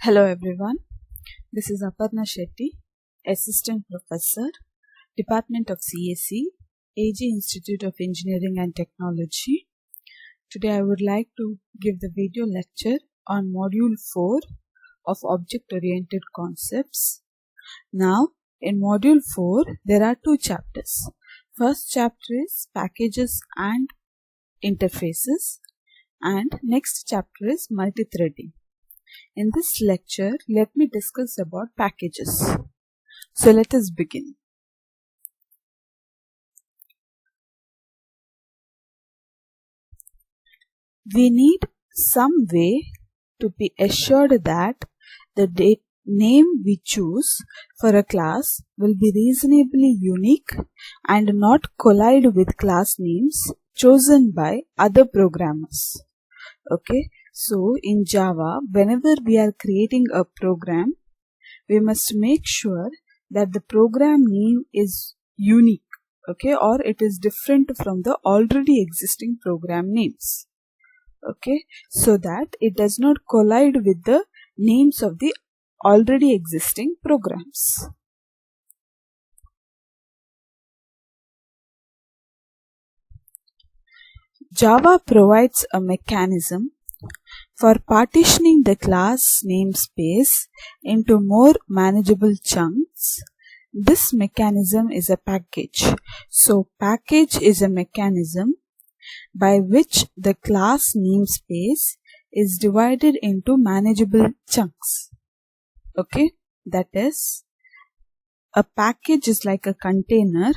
Hello everyone, this is Aparna Shetty, Assistant Professor, Department of CSE, AG Institute of Engineering and Technology. Today I would like to give the video lecture on Module 4 of Object-Oriented Concepts. Now, in Module 4, there are two chapters. First chapter is Packages and Interfaces, and next chapter is Multithreading. In this lecture, let me discuss about packages. So let us begin. We need some way to be assured that the name we choose for a class will be reasonably unique and not collide with class names chosen by other programmers. Okay. So in Java, whenever we are creating a program, we must make sure that the program name is unique, okay, or it is different from the already existing program names, okay, so that it does not collide with the names of the already existing programs. Java provides a mechanism for partitioning the class namespace into more manageable chunks. This mechanism is a package. So package is a mechanism by which the class namespace is divided into manageable chunks. Okay, that is, a package is like a container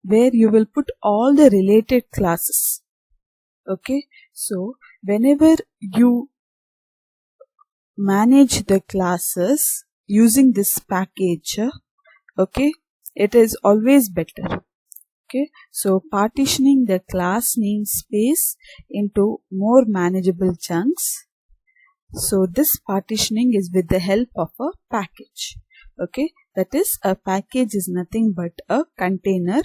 where you will put all the related classes. Okay, so whenever you manage the classes using this package, okay, it is always better. Okay, so partitioning the class namespace into more manageable chunks. So this partitioning is with the help of a package. Okay, that is, a package is nothing but a container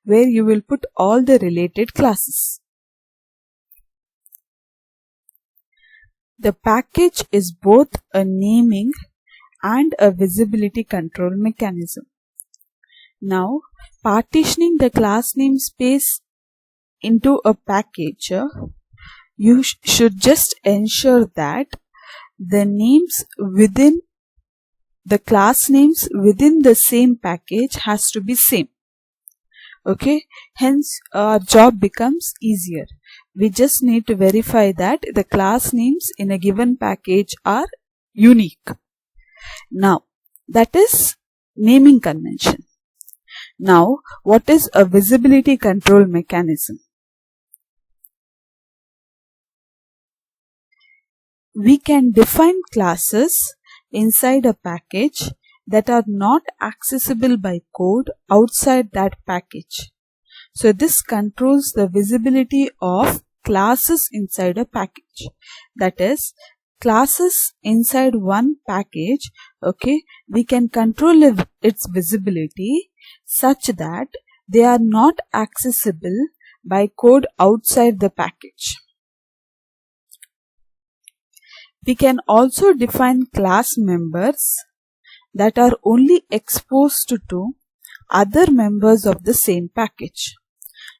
where you will put all the related classes. The package is both a naming and a visibility control mechanism. Now, partitioning the class namespace into a package, you should just ensure that the names within the class names within the same package has to be same. Okay, hence our job becomes easier. We just need to verify that the class names in a given package are unique. Now, that is naming convention. Now, what is a visibility control mechanism? We can define classes inside a package that are not accessible by code outside that package. So this controls the visibility of classes inside a package. That is, classes inside one package, okay, we can control its visibility such that they are not accessible by code outside the package. We can also define class members that are only exposed to other members of the same package.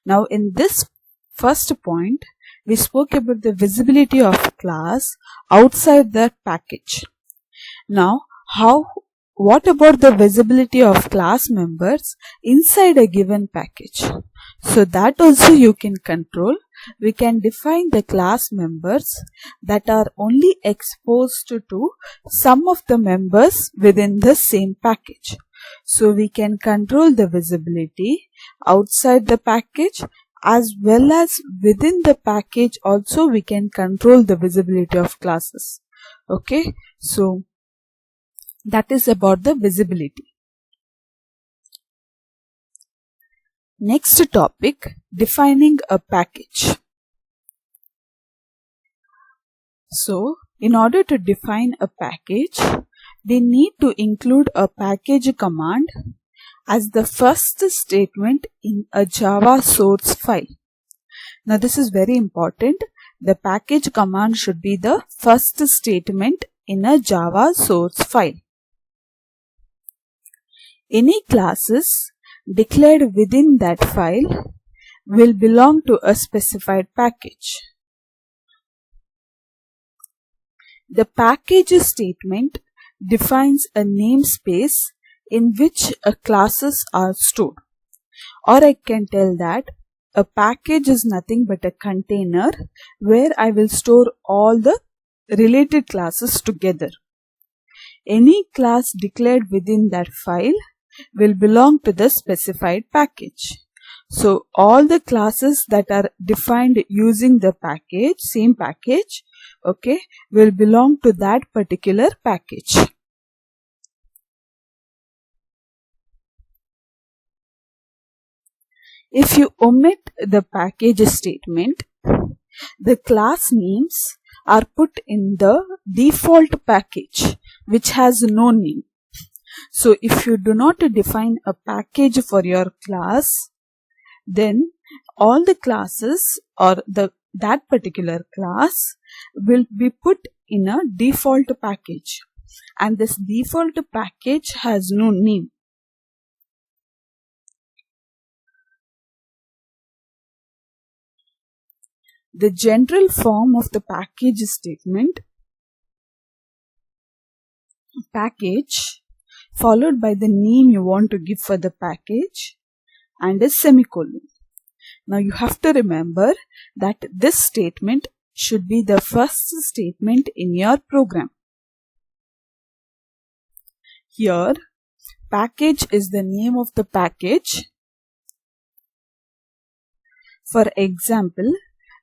Now in this first point, we spoke about the visibility of class outside that package. Now, what about the visibility of class members inside a given package? So that also you can control. We can define the class members that are only exposed to some of the members within the same package. So we can control the visibility outside the package as well as within the package also we can control the visibility of classes. Okay, so that is about the visibility. Next topic, defining a package. So, in order to define a package, we need to include a package command as the first statement in a Java source file. Now this is very important. The package command should be the first statement in a Java source file. Any classes declared within that file will belong to a specified package. The package statement defines a namespace in which classes are stored. Or I can tell that a package is nothing but a container where I will store all the related classes together. Any class declared within that file will belong to the specified package. So all the classes that are defined using the package, same package, okay, will belong to that particular package. If you omit the package statement, the class names are put in the default package which has no name. So if you do not define a package for your class, then all the classes or that particular class will be put in a default package, and this default package has no name. The general form of the package statement, package followed by the name you want to give for the package and a semicolon. Now you have to remember that this statement should be the first statement in your program. Here, package is the name of the package. For example,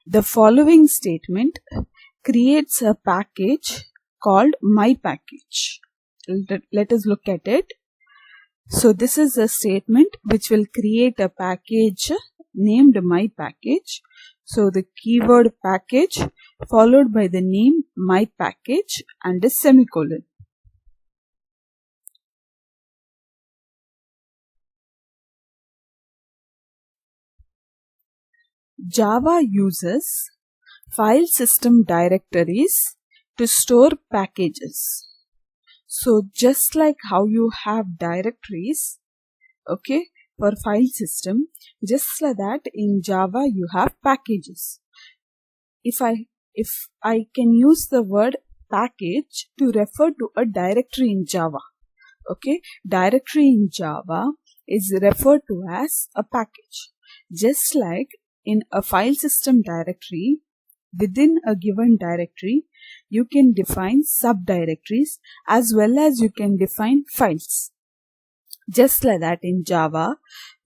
the following statement creates a package called myPackage. Let us look at it. So this is a statement which will create a package named myPackage. So the keyword package followed by the name myPackage and a semicolon. Java uses file system directories to store packages. So just like how you have directories, okay, for file system, just like that in Java you have packages. If I can use the word package to refer to a directory in Java, okay, directory in Java is referred to as a package. Just like in a file system directory, within a given directory, you can define subdirectories as well as you can define files. Just like that in Java,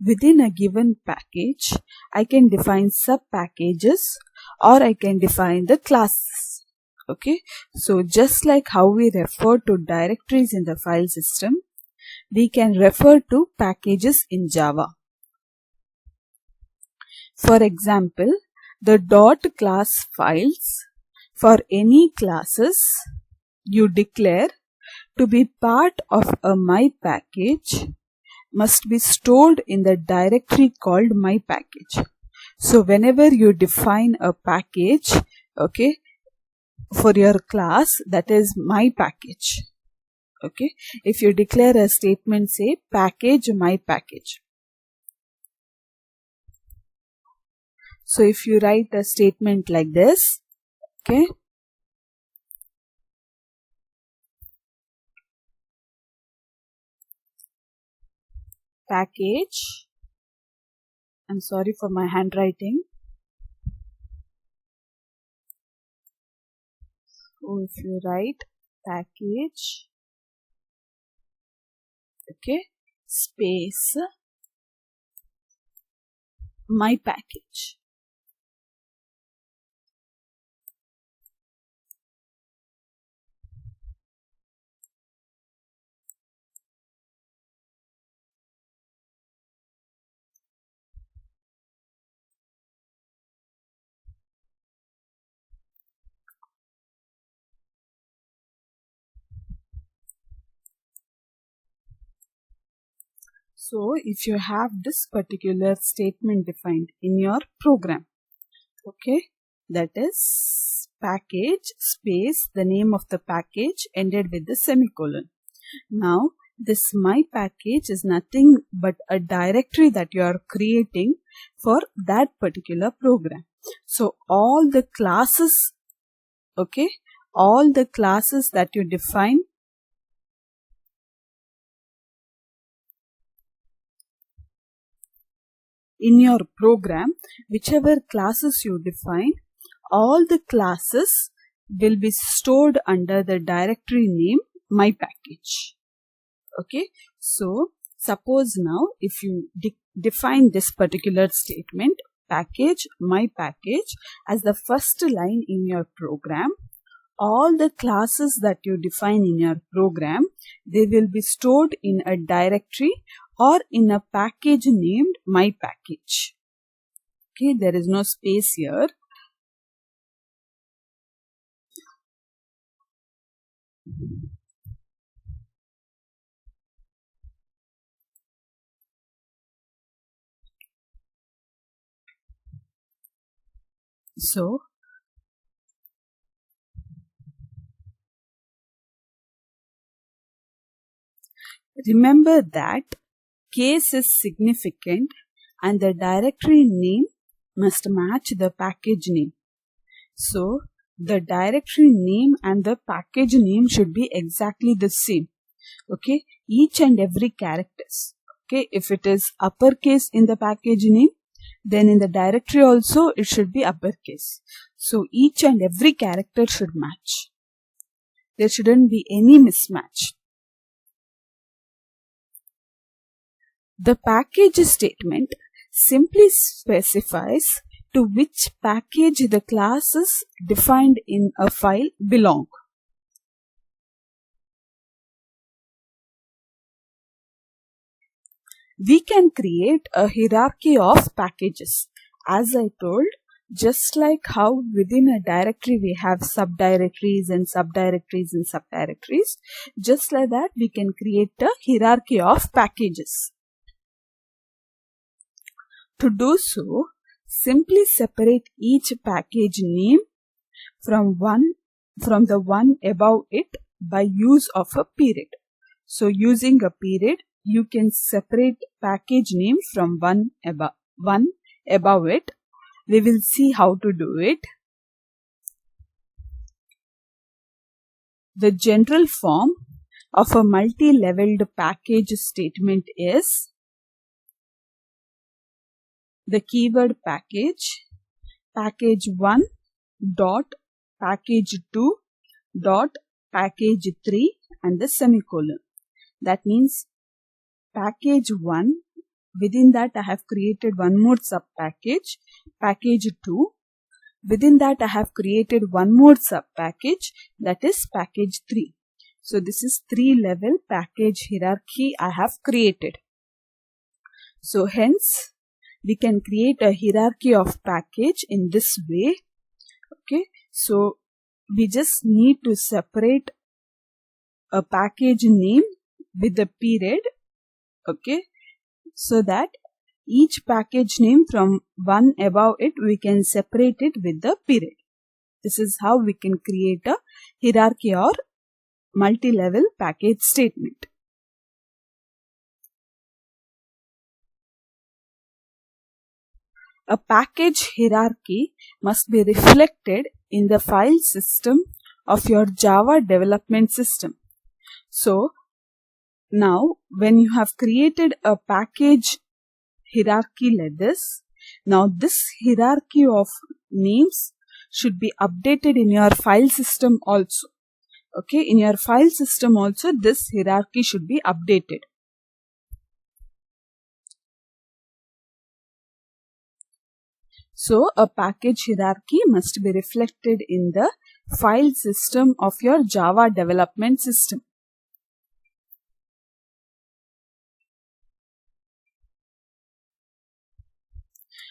within a given package, I can define sub-packages or I can define the classes. Okay, so just like how we refer to directories in the file system, we can refer to packages in Java. For example, the .class files for any classes you declare to be part of a myPackage must be stored in the directory called myPackage. So whenever you define a package, okay, for your class, that is myPackage. Okay, if you declare a statement, say package myPackage. So if you write a statement like this, okay, package, I'm sorry for my handwriting. So if you write package, okay, space myPackage. So if you have this particular statement defined in your program, okay, that is package space the name of the package ended with the semicolon. Now this my package is nothing but a directory that you are creating for that particular program. So all the classes, okay, all the classes that you define in your program, whichever classes you define, all the classes will be stored under the directory name my package. Okay, so suppose now if you define this particular statement, package my package, as the first line in your program, all the classes that you define in your program, they will be stored in a directory or in a package named my package. Okay, there is no space here. So remember that case is significant and the directory name must match the package name. So the directory name and the package name should be exactly the same. Okay, each and every characters. Okay, if it is uppercase in the package name, then in the directory also it should be uppercase. So each and every character should match. There shouldn't be any mismatch. The package statement simply specifies to which package the classes defined in a file belong. We can create a hierarchy of packages. As I told, just like how within a directory we have subdirectories and subdirectories and subdirectories, just like that we can create a hierarchy of packages. To do so, simply separate each package name from the one above it by use of a period. So using a period, you can separate package name from one above it. We will see how to do it. The general form of a multi-leveled package statement is the keyword package, package1 dot package2 dot package3 and the semicolon. That means package1, within that I have created one more sub package, package2, within that I have created one more sub package, that is package3. So this is 3-level package hierarchy I have created. So hence we can create a hierarchy of package in this way. Okay, so we just need to separate a package name with the period. Okay, so that each package name from one above it we can separate it with the period. This is how we can create a hierarchy or multi-level package statement. A package hierarchy must be reflected in the file system of your Java development system. So now when you have created a package hierarchy like this, now this hierarchy of names should be updated in your file system also. Okay, in your file system also this hierarchy should be updated. So a package hierarchy must be reflected in the file system of your Java development system.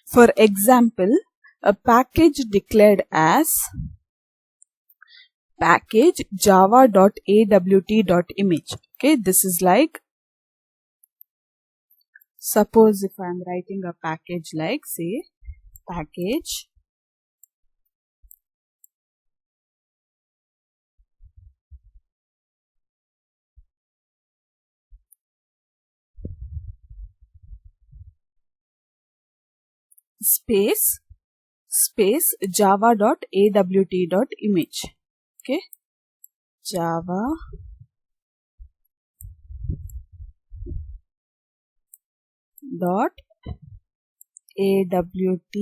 For example, a package declared as package java.awt.image. Okay, this is like, suppose if I am writing a package like say package space java.awt.image. Okay, java dot awt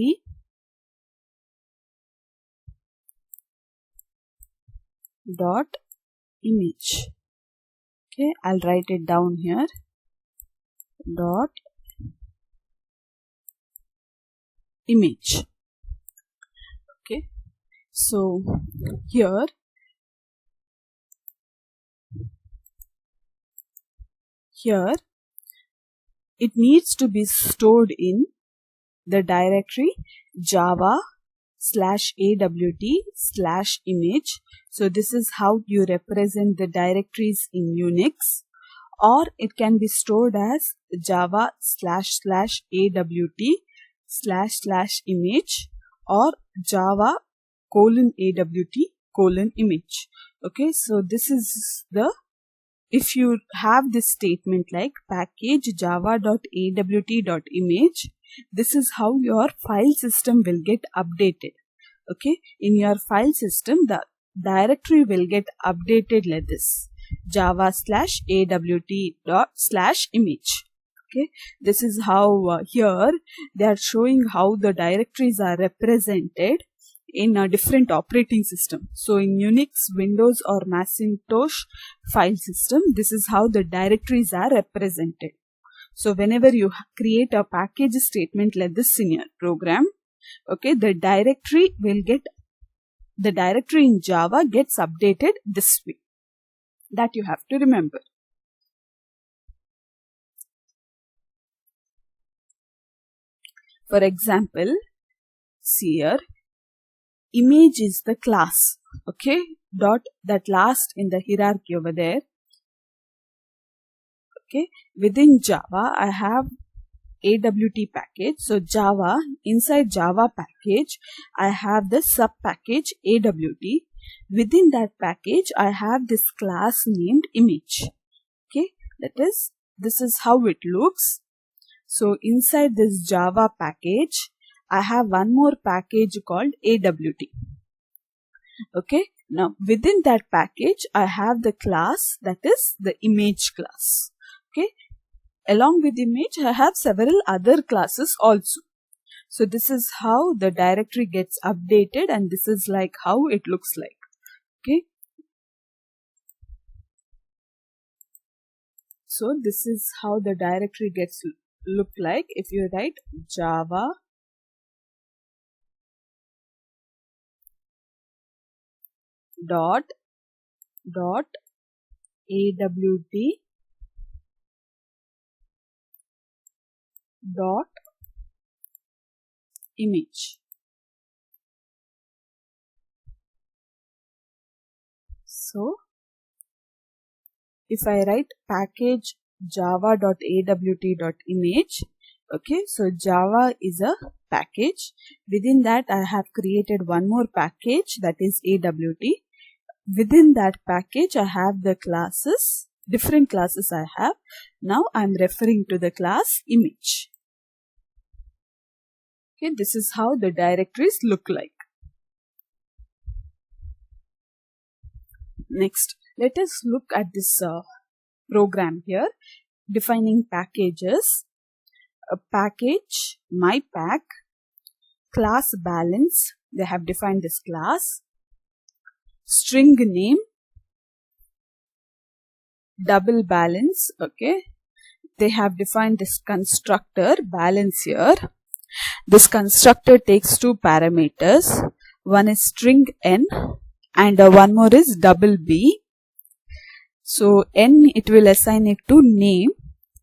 dot image. Okay, I'll write it down here. Dot image. Okay, so here it needs to be stored in the directory java/awt/image. So this is how you represent the directories in Unix, or it can be stored as java/awt/image or java:/awt:/image. Okay, so this is the, if you have this statement like package java.awt.image, this is how your file system will get updated. Okay, in your file system, the directory will get updated like this: java/awt./image. Okay, this is how here they are showing how the directories are represented in a different operating system. So in Unix, Windows or Macintosh file system, this is how the directories are represented. So whenever you create a package statement like this in your program, okay, the directory in Java gets updated this way. That you have to remember. For example, see here, image is the class. Okay, dot that last in the hierarchy over there. Okay, within Java I have AWT package. So Java, inside Java package I have the sub package AWT. Within that package I have this class named image. Okay, this is how it looks. So inside this Java package I have one more package called AWT. Okay, now within that package I have the class, that is the image class. Okay, along with image I have several other classes also. So this is how the directory gets updated, and this is like how it looks like. Okay, so this is how the directory gets look like if you write java dot awt dot image. So if I write package java.awt.image, okay, so Java is a package. Within that I have created one more package, that is AWT. Within that package I have the classes, different classes I have. Now I am referring to the class image. Okay, this is how the directories look like. Next, let us look at this program here, defining packages. A package, mypack, class balance, they have defined this class, string name, double balance, okay, they have defined this constructor balance here. This constructor takes two parameters, one is string n and one more is double b. So n it will assign it to name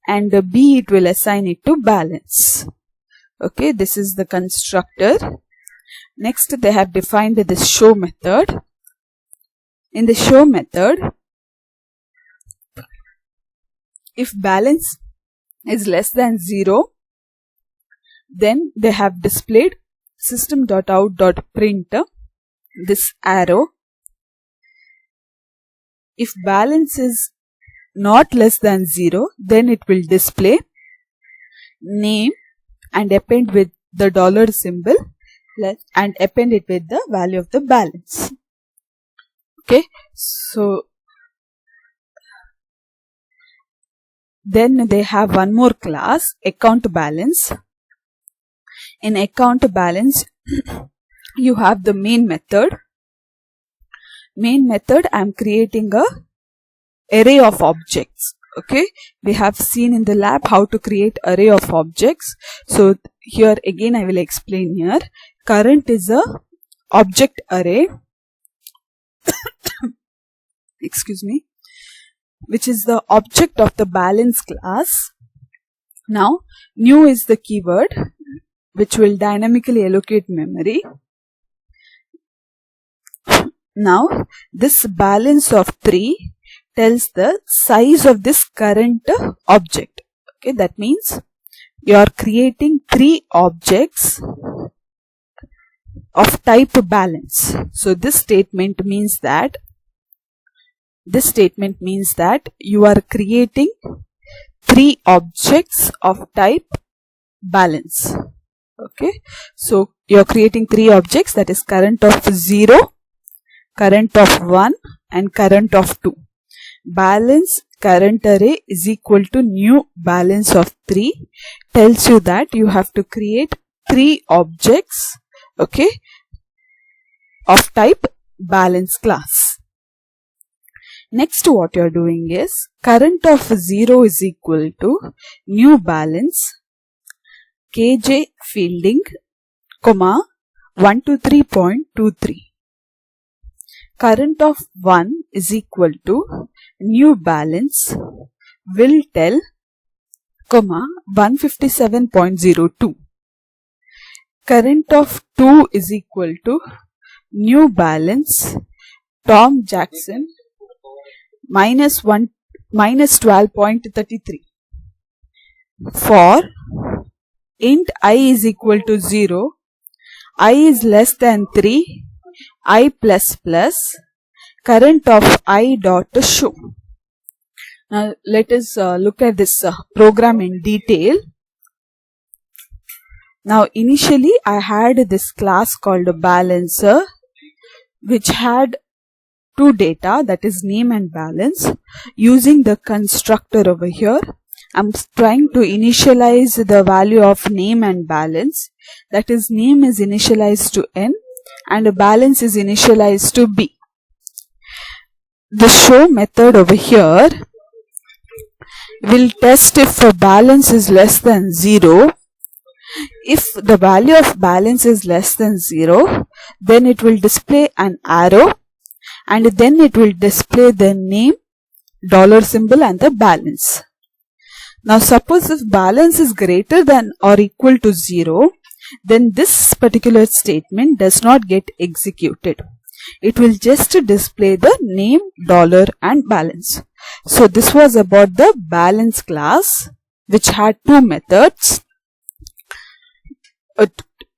and b it will assign it to balance. Okay, this is the constructor. Next they have defined this show method. In the show method, if balance is less than 0, then they have displayed system.out.print this arrow. If balance is not less than 0, then it will display name and append with the dollar symbol and append it with the value of the balance. Okay, so then they have one more class, account balance. In account balance, you have the main method. Main method, I am creating a array of objects. Okay, we have seen in the lab how to create array of objects. So here again I will explain here. Current is a object array excuse me, which is the object of the balance class. Now new is the keyword which will dynamically allocate memory. Now this balance of 3 tells the size of this current object. Okay, that means you are creating 3 objects of type balance. So this statement means that you are creating 3 objects of type balance. Okay, so you are creating 3 objects, that is current of 0, current of 1 and current of 2. Balance current array is equal to new balance of 3 tells you that you have to create 3 objects, okay, of type balance class. Next, what you are doing is current of 0 is equal to new balance KJ Fielding, 123.23. Current of 1 is equal to new balance will tell, 157.02. Current of 2 is equal to new balance Tom Jackson minus 12.33. For int I is equal to 0, I is less than 3, I plus plus, current of I dot show. Now let us look at this program in detail. Now initially I had this class called balancer which had 2 data, that is name and balance. Using the constructor over here, I am trying to initialize the value of name and balance, that is name is initialized to n and balance is initialized to b. The show method over here will test if a balance is less than 0. If the value of balance is less than 0, then it will display an arrow and then it will display the name, dollar symbol and the balance. Now suppose if balance is greater than or equal to 0, then this particular statement does not get executed. It will just display the name, dollar and balance. So this was about the balance class which had 2 methods.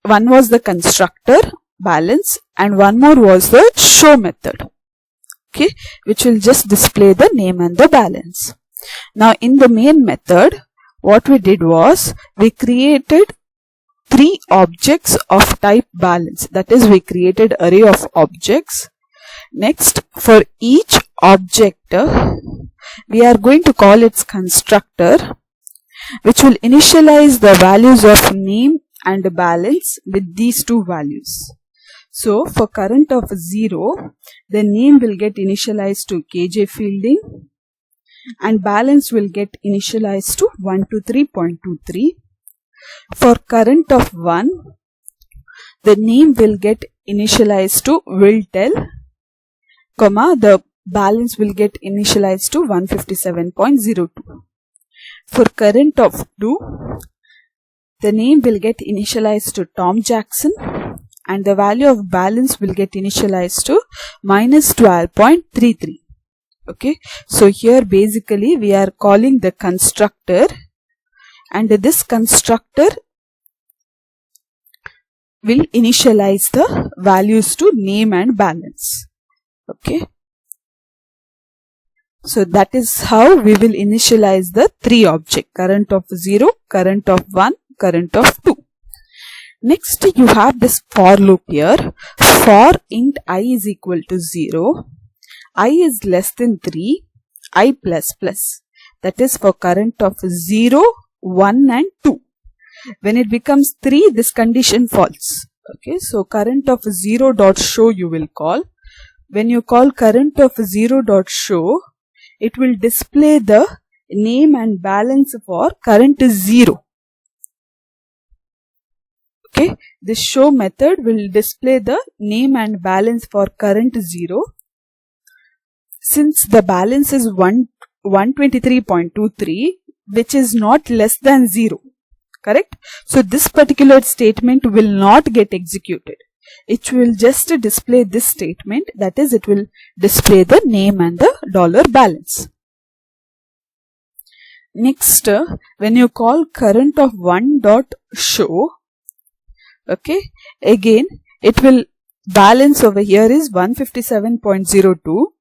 One was the constructor balance and one more was the show method, okay, which will just display the name and the balance. Now in the main method, what we did was we created 3 objects of type balance, that is we created array of objects. Next, for each object we are going to call its constructor which will initialize the values of name and balance with these 2 values. So for current of 0, the name will get initialized to KJ Fielding and balance will get initialized to 123.23. For current of 1, the name will get initialized to will tell, the balance will get initialized to 157.02. For current of 2, the name will get initialized to Tom Jackson and the value of balance will get initialized to minus 12.33. Okay, so here basically we are calling the constructor and this constructor will initialize the values to name and balance. Okay, so that is how we will initialize the 3 objects, current of 0, current of 1, current of 2. Next, you have this for loop here. For int I is equal to 0, I is less than 3, I plus plus. That is for current of 0, 1 and 2. When it becomes 3, this condition false. Okay, so current of 0 dot show you will call. When you call current of 0 dot show, it will display the name and balance for current is 0. Okay, this show method will display the name and balance for current 0. Since the balance is 123.23, which is not less than 0, correct? So this particular statement will not get executed. It will just display this statement, that is, it will display the name and the dollar balance. Next, when you call current of 1 dot show, okay, again it will balance over here is 157.02,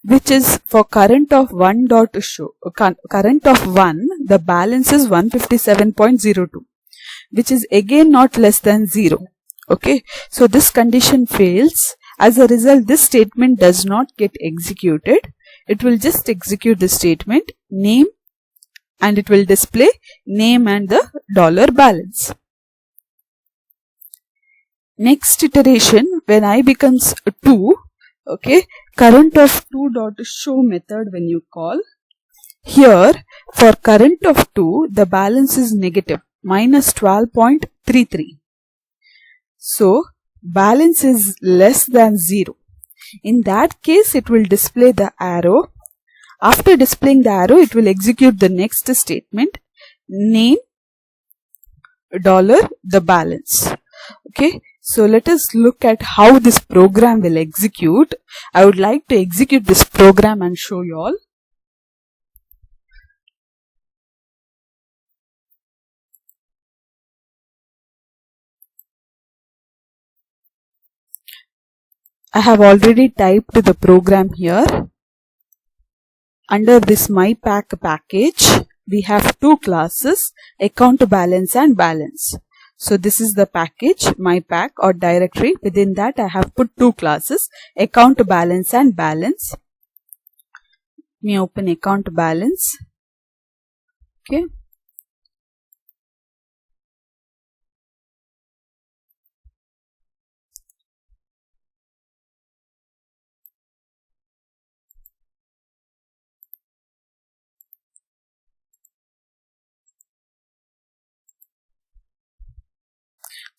which is for current of 1 dot show. Current of 1, the balance is 157.02, which is again not less than 0. Okay, so this condition fails. As a result, this statement does not get executed. It will just execute the statement name and it will display name and the dollar balance. Next iteration, when I becomes 2, okay, current of 2 dot show method when you call, here for current of 2, the balance is negative, minus 12.33. So, balance is less than 0. In that case, it will display the arrow. After displaying the arrow, it will execute the next statement, name, dollar, the balance. Okay, so let us look at how this program will execute. I would like to execute this program and show you all. I have already typed the program here. Under this MyPack package, we have two classes, account balance and balance. So this is the package, MyPack or directory. Within that, I have put two classes, account balance and balance. Let me open account balance. Okay.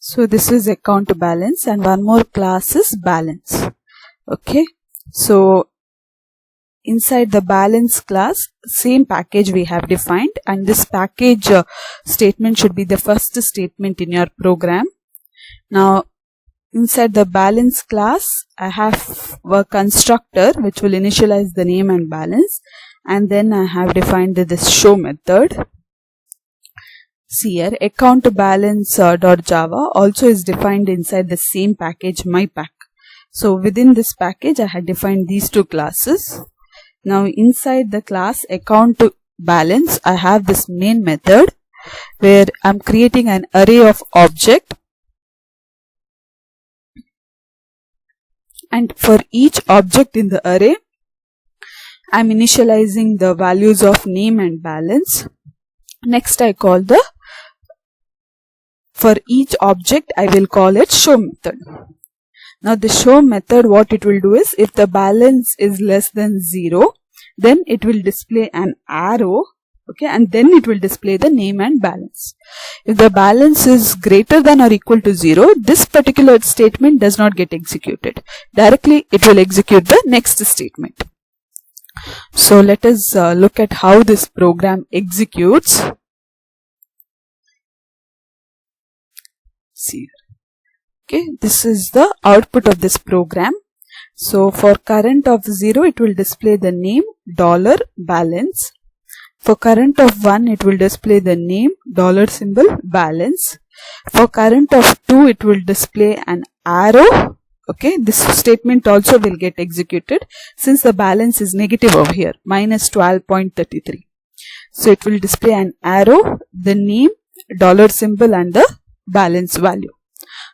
So this is account balance and one more class is balance. Okay. So inside the balance class, same package we have defined, and this package statement should be the first statement in your program. Now inside the balance class, I have a constructor which will initialize the name and balance, and then I have defined this show method. See here, account balance .java also is defined inside the same package MyPack. So within this package, I had defined these two classes. Now inside the class account balance, I have this main method where I'm creating an array of object, and for each object in the array, I'm initializing the values of name and balance. Next, I call for each object, I will call it show method. Now the show method, what it will do is, if the balance is less than 0, then it will display an arrow, okay, and then it will display the name and balance. If the balance is greater than or equal to 0, this particular statement does not get executed. Directly it will execute the next statement. So let us look at how this program executes. See, okay, this is the output of this program. So for current of 0, it will display the name, dollar, balance. For current of 1, it will display the name, dollar symbol, balance. For current of 2, it will display an arrow. Okay, this statement also will get executed since the balance is negative over here, minus 12.33. So it will display an arrow, the name, dollar symbol and the balance value.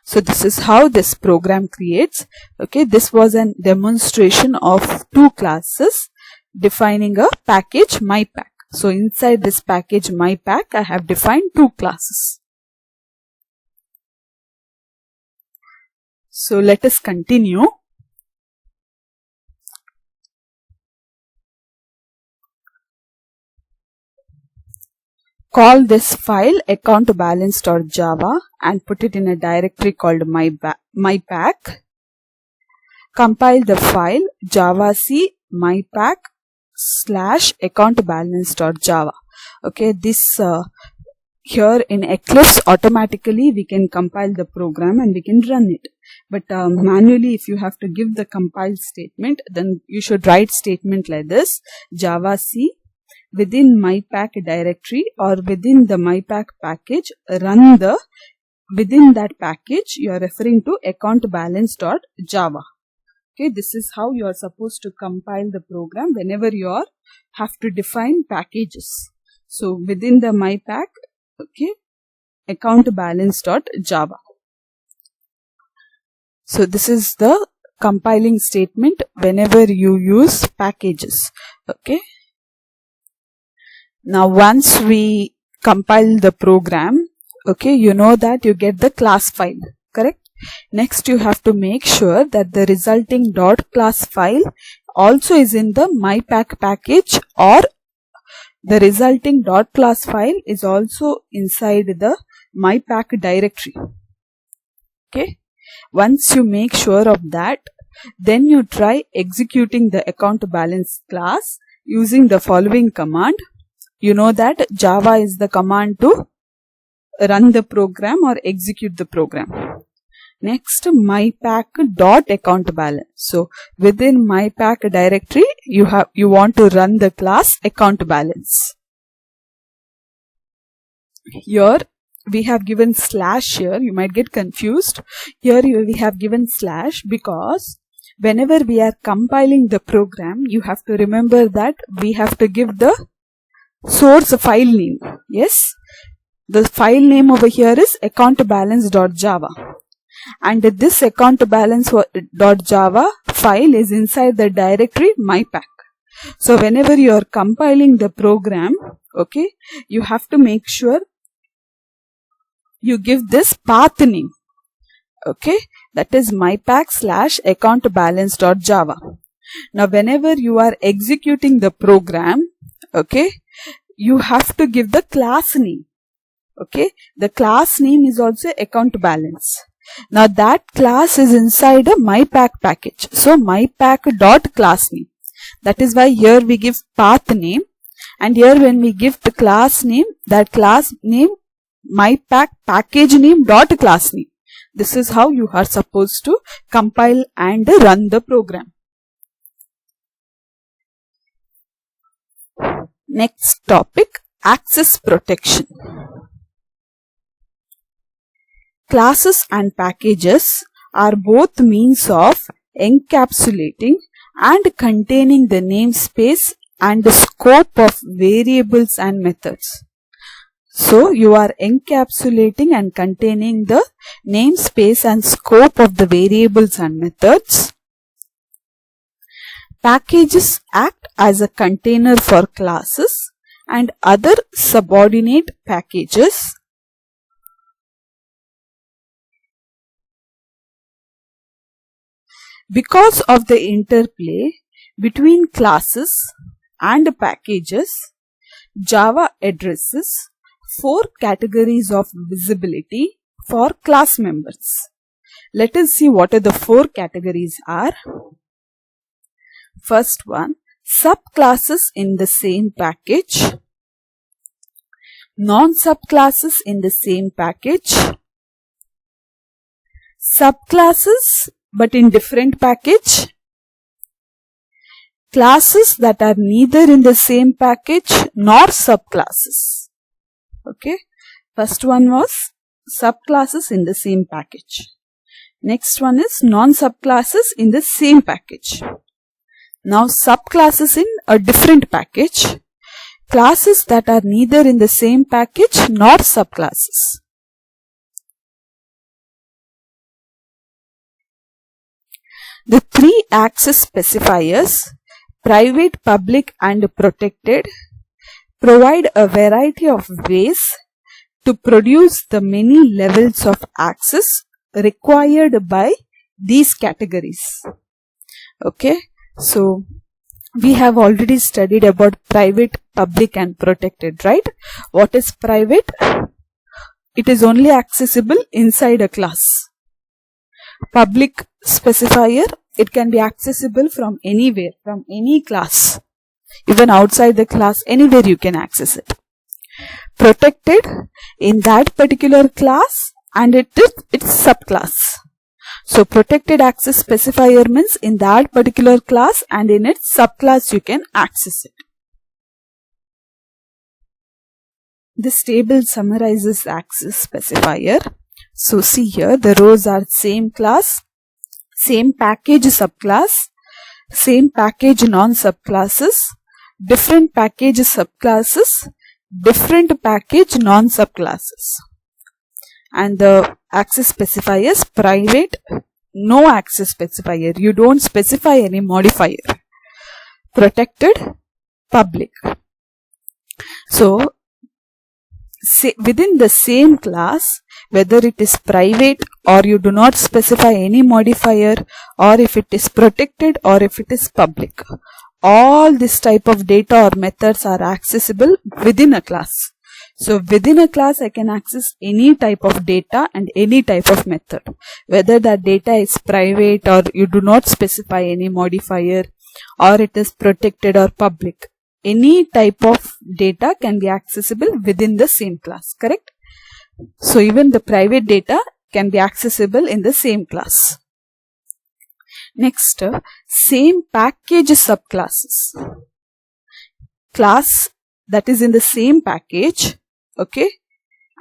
So this is how this program creates. Okay, this was a demonstration of two classes defining a package mypack. So inside this package mypack, I have defined two classes. So let us continue. Call this file accountbalance.java and put it in a directory called mypack. Compile the file javac mypack/accountbalance.java. Okay, this here in Eclipse automatically we can compile the program and we can run it. But manually, if you have to give the compile statement, then you should write statement like this: javac within mypack directory or within the mypack package, run the within that package you are referring to accountbalance.java. Okay, this is how you are supposed to compile the program whenever you have to define packages. So within the mypack, okay, accountbalance.java. So this is the compiling statement whenever you use packages. Okay. Now once we compile the program, okay, you know that you get the class file, correct? Next you have to make sure that the resulting .class file also is in the mypack package, or the resulting .class file is also inside the mypack directory. Okay. Once you make sure of that, then you try executing the accountbalance class using the following command. You know that Java is the command to run the program or execute the program. Next, mypack.accountbalance. So within mypack directory, you want to run the class accountbalance. Here we have given slash here. You might get confused. Here we have given slash because whenever we are compiling the program, you have to remember that we have to give the source file name. Yes, the file name over here is accountbalance.java, and this accountbalance.java file is inside the directory mypack. So whenever you are compiling the program, okay, you have to make sure you give this path name. Okay, that is mypack/accountbalance.java. Now whenever you are executing the program, okay, you have to give the class name. Okay, the class name is also accountbalance. Now that class is inside a mypack package. So mypack.class name. That is why here we give path name, and here when we give the class name, that class name mypack package name dot class name. This is how you are supposed to compile and run the program. Next topic, access protection. Classes and packages are both means of encapsulating and containing the namespace and the scope of variables and methods. So you are encapsulating and containing the namespace and scope of the variables and methods. Packages act as a container for classes and other subordinate packages. Because of the interplay between classes and packages, Java addresses 4 categories of visibility for class members. Let us see what are the 4 categories are. First one, subclasses in the same package, non-subclasses in the same package, subclasses but in different package, classes that are neither in the same package nor subclasses. Okay, first one was subclasses in the same package. Next one is non-subclasses in the same package. Now subclasses in a different package, classes that are neither in the same package nor subclasses. The three access specifiers, private, public and protected, provide a variety of ways to produce the many levels of access required by these categories. Okay, so we have already studied about private, public and protected, right? What is private? It is only accessible inside a class. Public specifier, it can be accessible from anywhere, from any class. Even outside the class, anywhere you can access it. Protected, in that particular class and its subclass. So protected access specifier means in that particular class and in its subclass you can access it. This table summarizes access specifier. So see here, the rows are same class, same package subclass, same package non-subclasses, different package subclasses, different package non-subclasses. And the access specifiers, private, no access specifier, you don't specify any modifier. Protected, public. So within the same class, whether it is private or you do not specify any modifier, or if it is protected or if it is public, all this type of data or methods are accessible within a class. So within a class I can access any type of data and any type of method, whether that data is private or you do not specify any modifier, or it is protected or public. Any type of data can be accessible within the same class, correct? So even the private data can be accessible in the same class. Next, same package subclasses. Class that is in the same package, okay,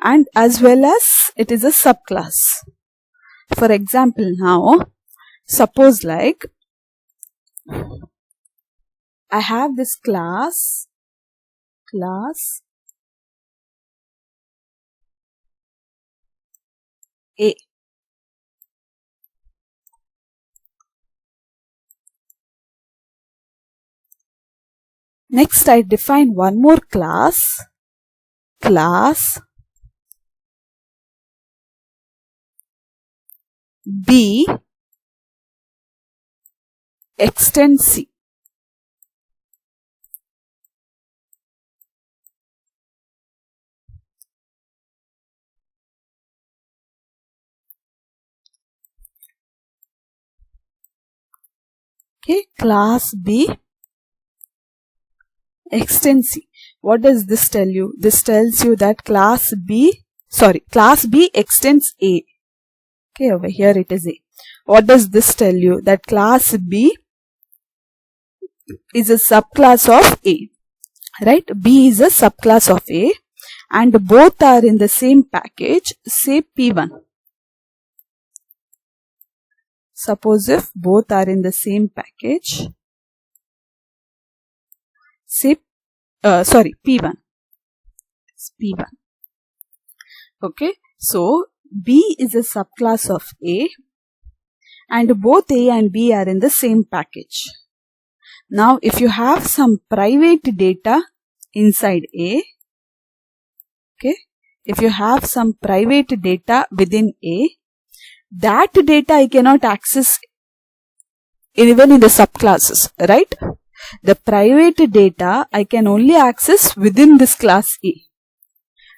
and as well as it is a subclass. For example, now suppose like I have this class A. Next, I define one more class B extend C. Okay, class B extend C. What does this tell you? This tells you that class B extends A. Okay, over here it is A. What does this tell you? That class B is a subclass of A. Right? B is a subclass of A and both are in the same package, say P1. Suppose if both are in the same package, say P1. It's P1. Okay, so B is a subclass of A and both A and B are in the same package. Now if you have some private data inside A, okay, if you have some private data within A, that data I cannot access even in the subclasses, right? The private data I can only access within this class A.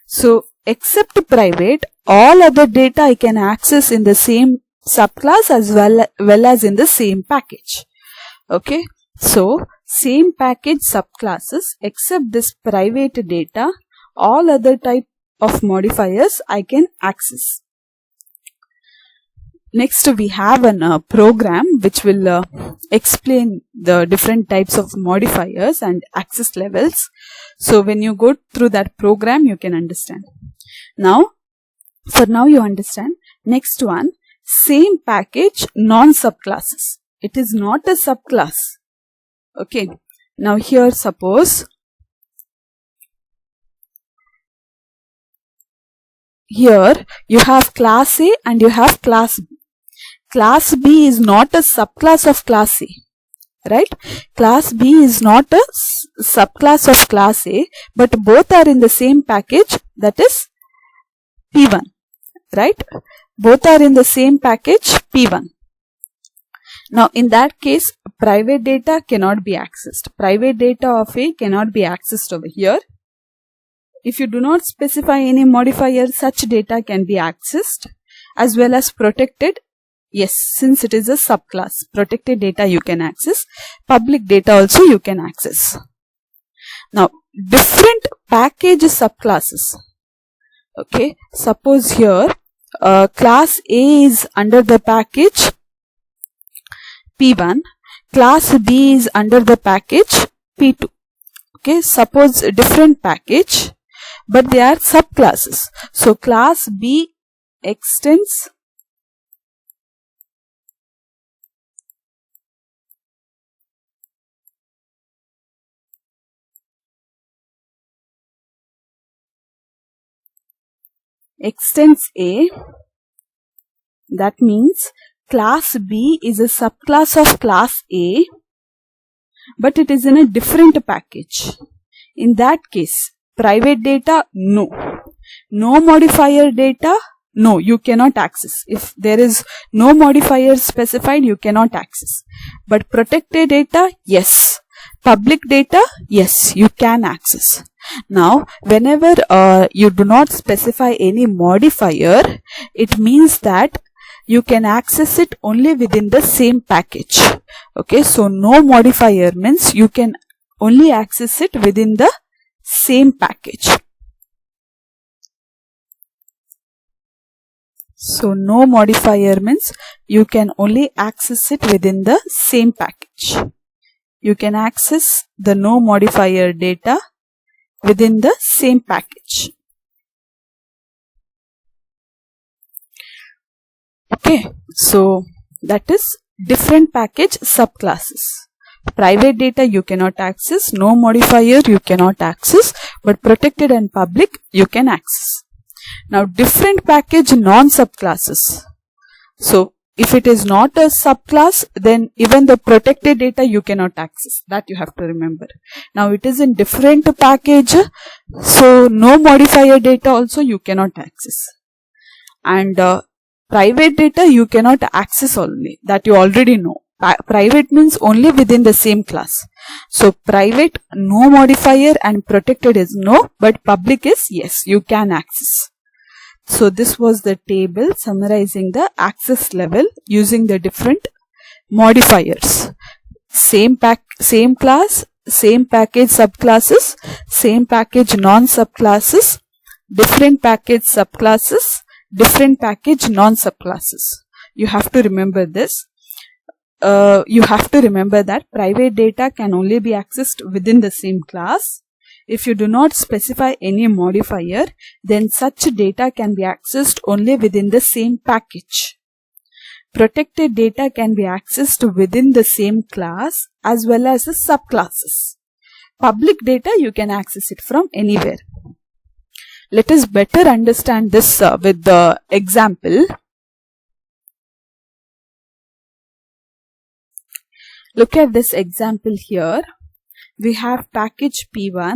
So except private, all other data I can access in the same subclass as well as in the same package. Okay, so same package subclasses except this private data, all other type of modifiers I can access. Next we have a program which will explain the different types of modifiers and access levels. So when you go through that program you can understand. Now, for now you understand. Next one, same package non-subclasses. It is not a subclass. Okay. Now here suppose here you have class A and you have class B. class B is not a subclass of class A, right? Class B is not a subclass of class A, but both are in the same package, that is P1, right? Both are in the same package P1. Now in that case, private data cannot be accessed. Private data of A cannot be accessed over here. If you do not specify any modifier, such data can be accessed, as well as protected. Yes, since it is a subclass, protected data you can access, public data also you can access. Now, different package subclasses. Okay, suppose here class A is under the package P1, class B is under the package P2. Okay, suppose a different package, but they are subclasses. So class B extends A. That means class B is a subclass of class A, but it is in a different package. In that case, private data, no. No modifier data, no, you cannot access. If there is no modifier specified, you cannot access. But protected data, yes. Public data, yes, you can access. Now, whenever you do not specify any modifier, it means that you can access it only within the same package. Okay, so no modifier means you can only access it within the same package. So no modifier means you can only access it within the same package. You can access the no modifier data within the same package. Okay, so that is different package subclasses. Private data you cannot access, no modifier you cannot access, but protected and public you can access. Now different package non-subclasses. So if it is not a subclass, then even the protected data you cannot access. That you have to remember. Now it is in different package, so no modifier data also you cannot access. And private data you cannot access only. That you already know. Private means only within the same class. So private, no modifier, and protected is no, but public is yes, you can access. So this was the table summarizing the access level using the different modifiers. Same class, same package subclasses, same package non-subclasses, different package subclasses, different package non-subclasses. You have to remember this. You have to remember that private data can only be accessed within the same class. If you do not specify any modifier, then such data can be accessed only within the same package. Protected data can be accessed within the same class as well as the subclasses. Public data you can access it from anywhere. Let us better understand this with the example. Look at this example here. We have package P1.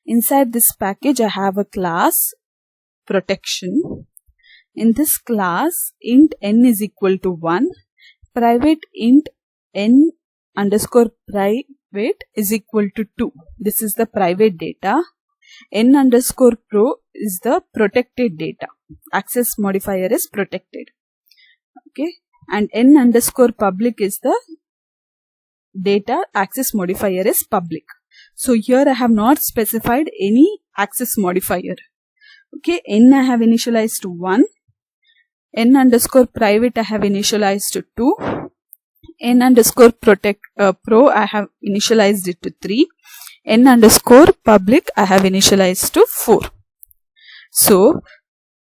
Inside this package I have a class protection. In this class int n is equal to 1. Private int n underscore private is equal to 2. This is the private data. N underscore pro is the protected data. Access modifier is protected. Okay. And n underscore public is the data. Access modifier is public. So here I have not specified any access modifier. Okay, n I have initialized to 1. N underscore private I have initialized to 2. N underscore pro I have initialized it to 3. N underscore public I have initialized to 4. So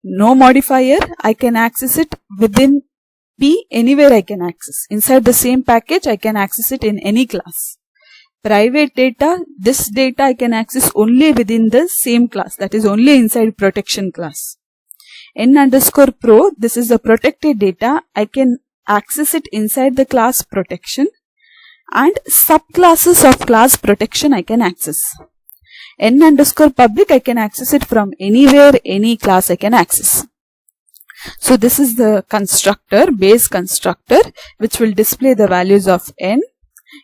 no modifier, I can access it within P anywhere I can access. Inside the same package I can access it in any class. Private data, this data I can access only within the same class, that is only inside protection class. N underscore pro, this is the protected data, I can access it inside the class protection, and subclasses of class protection I can access. N underscore public, I can access it from anywhere, any class I can access. So this is the constructor, base constructor, which will display the values of n,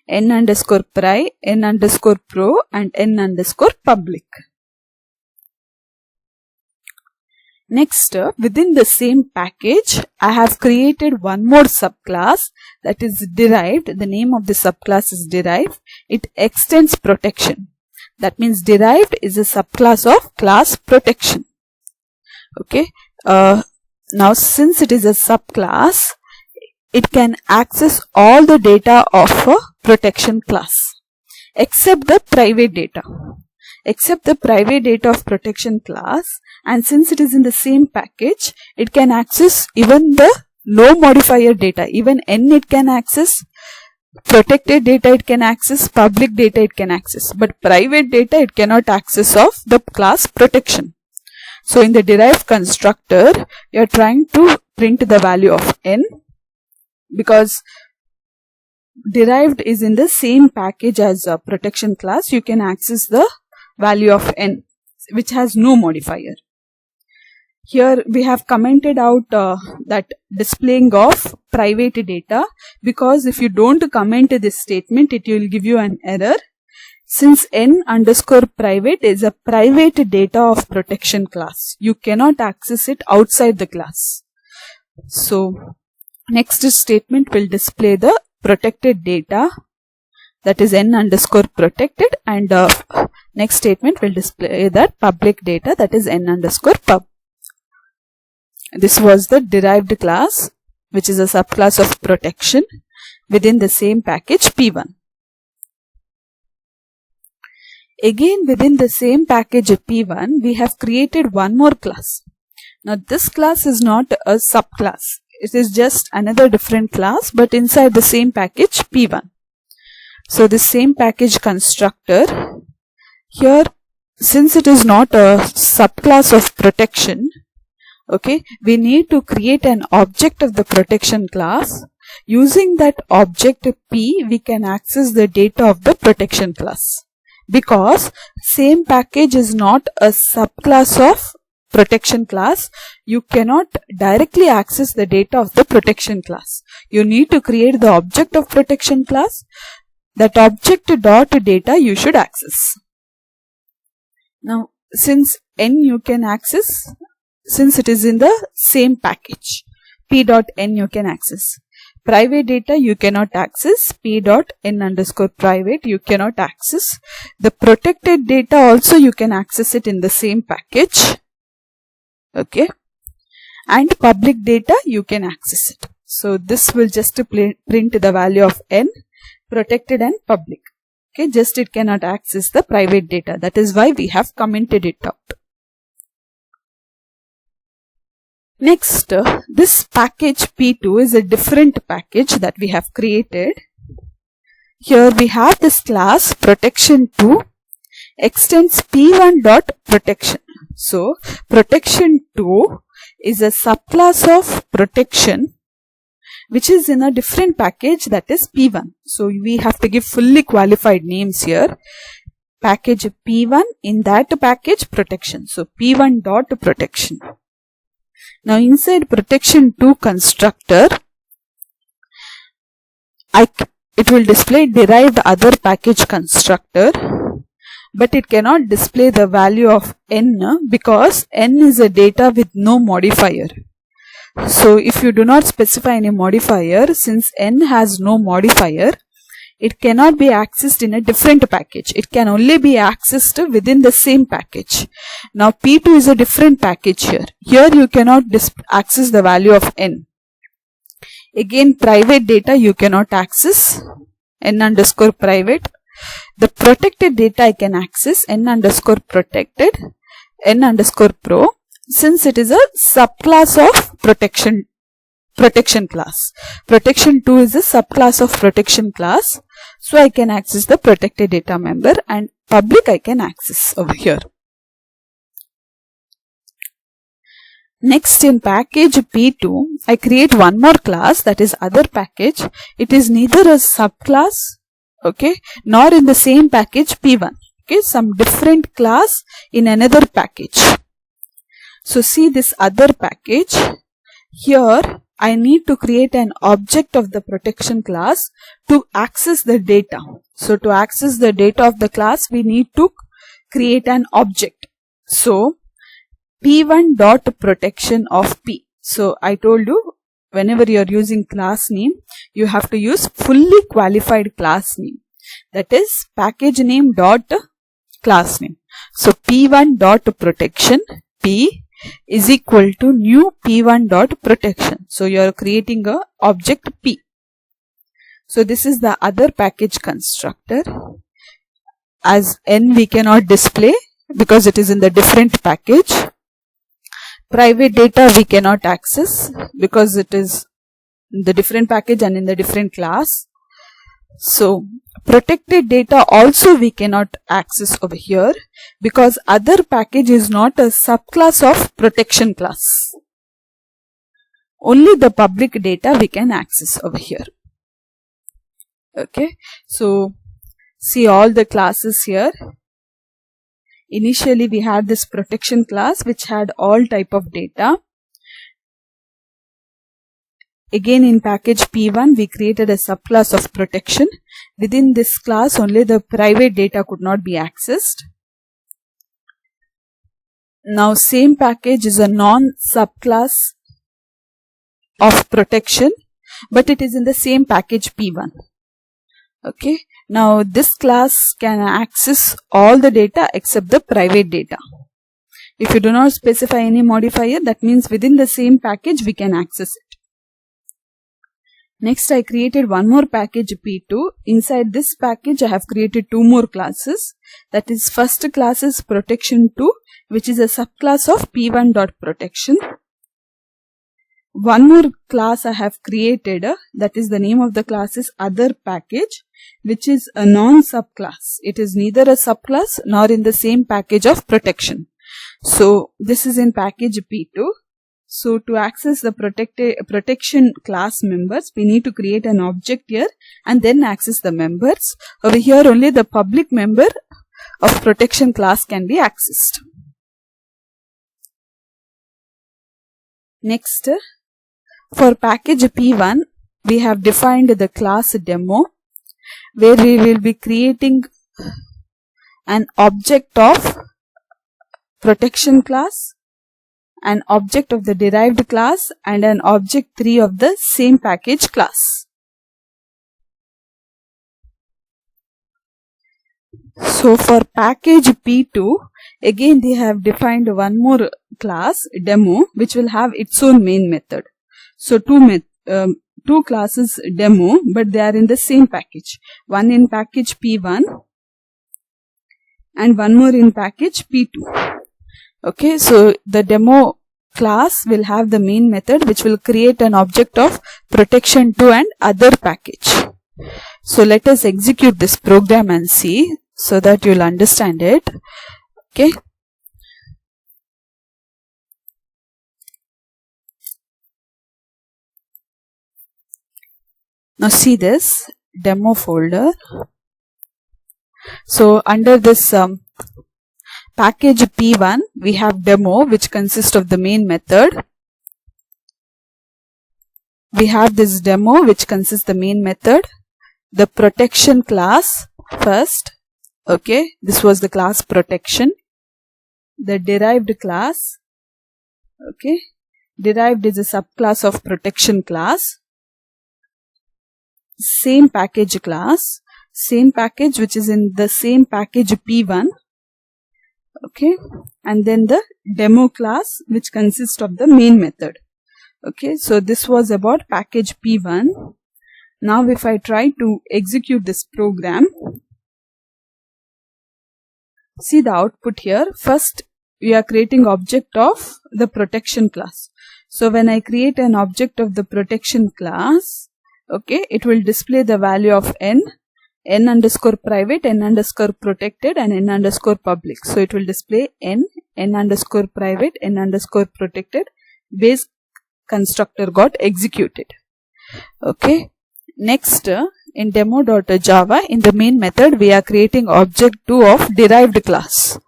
n underscore pri, n underscore pro, and n underscore public. Next, within the same package, I have created one more subclass that is derived. The name of the subclass is derived. It extends protection. That means derived is a subclass of class protection. Okay. Now since it is a subclass, it can access all the data of a protection class except the private data. Except the private data of protection class, and since it is in the same package, it can access even the no modifier data. Even n it can access, protected data it can access, public data it can access, but private data it cannot access of the class protection. So in the derived constructor, you are trying to print the value of n, because derived is in the same package as a protection class. You can access the value of n, which has no modifier. Here we have commented out that displaying of private data, because if you don't comment this statement, it will give you an error. Since n underscore private is a private data of protection class, you cannot access it outside the class. So next statement will display the protected data, that is n underscore protected, and next statement will display that public data, that is n underscore pub. This was the derived class, which is a subclass of protection within the same package P1. Again, within the same package P1, we have created one more class. Now this class is not a subclass. It is just another different class, but inside the same package P1. So the same package constructor, here since it is not a subclass of protection, okay, we need to create an object of the protection class. Using that object P, we can access the data of the protection class. Because same package is not a subclass of protection class, you cannot directly access the data of the protection class. You need to create the object of protection class. That object dot data you should access. Now since n you can access, since it is in the same package, p dot n you can access. Private data you cannot access, p dot n underscore private you cannot access. The protected data also you can access it in the same package. Okay. And public data you can access it. So this will just print the value of n, protected and public. Okay, just it cannot access the private data. That is why we have commented it out. Next, this package P2 is a different package that we have created. Here we have this class protection2 extends P1 dot protection. So protection2 is a subclass of protection which is in a different package, that is P1. So we have to give fully qualified names here. Package P1, in that package protection. So P1 dot protection. Now inside protection2 constructor, it will display derived other package constructor, but it cannot display the value of n because n is a data with no modifier. So if you do not specify any modifier, since n has no modifier, it cannot be accessed in a different package. It can only be accessed within the same package. Now P2 is a different package here. Here you cannot access the value of n. Again, private data you cannot access, n underscore private. The protected data I can access, n underscore protected, n underscore pro, since it is a subclass of protection class. Protection2 is a subclass of protection class. So I can access the protected data member, and public I can access over here. Next, in package P2, I create one more class, that is other package. It is neither a subclass, okay, nor in the same package P1. Okay, some different class in another package. So see this other package. Here I need to create an object of the protection class to access the data. So to access the data of the class, we need to create an object. So P1 dot protection of P. So I told you, whenever you are using class name, you have to use fully qualified class name. That is package name dot class name. So P1 dot protection P is equal to new P1 dot protection. So you are creating a object P. So this is the other package constructor. As N we cannot display because it is in the different package. Private data we cannot access because it is in the different package and in the different class. So protected data also we cannot access over here because other package is not a subclass of protection class. Only the public data we can access over here. Okay, so see all the classes here. Initially we had this protection class which had all type of data. Again in package P1 we created a subclass of protection. Within this class only the private data could not be accessed. Now same package is a non-subclass of protection, but it is in the same package P1. Okay, now this class can access all the data except the private data. If you do not specify any modifier, that means within the same package we can access it. Next I created one more package P2. Inside this package I have created two more classes. That is first class is protection 2, which is a subclass of P1 dot protection. One more class I have created, that is the name of the class is other package, which is a non-subclass. It is neither a subclass nor in the same package of protection. So this is in package P2. So to access the protection class members, we need to create an object here and then access the members. Over here only the public member of protection class can be accessed. Next, for package P1, we have defined the class demo, where we will be creating an object of protection class, an object of the derived class, and an object 3 of the same package class. So for package P2, again they have defined one more class, demo, which will have its own main method. So two classes demo, but they are in the same package. One in package P1 and one more in package P2. Okay, so the demo class will have the main method which will create an object of protection 2 and other package. So let us execute this program and see so that you will understand it. Okay. Now see this demo folder. So under this package P1, we have demo which consists of the main method. We have this demo which consists the main method, the protection class first. Okay, this was the class protection. The derived class. Okay, derived is a subclass of protection class. Same package class, same package which is in the same package P1. Okay, and then the demo class which consists of the main method. Okay, so this was about package P1. Now if I try to execute this program, see the output here. First we are creating object of the protection class. So when I create an object of the protection class, okay, it will display the value of n underscore private, n underscore protected, and n underscore public. So it will display n underscore private, n underscore protected, base constructor got executed. Okay. Next, in demo.java, in the main method, we are creating object 2 of derived class.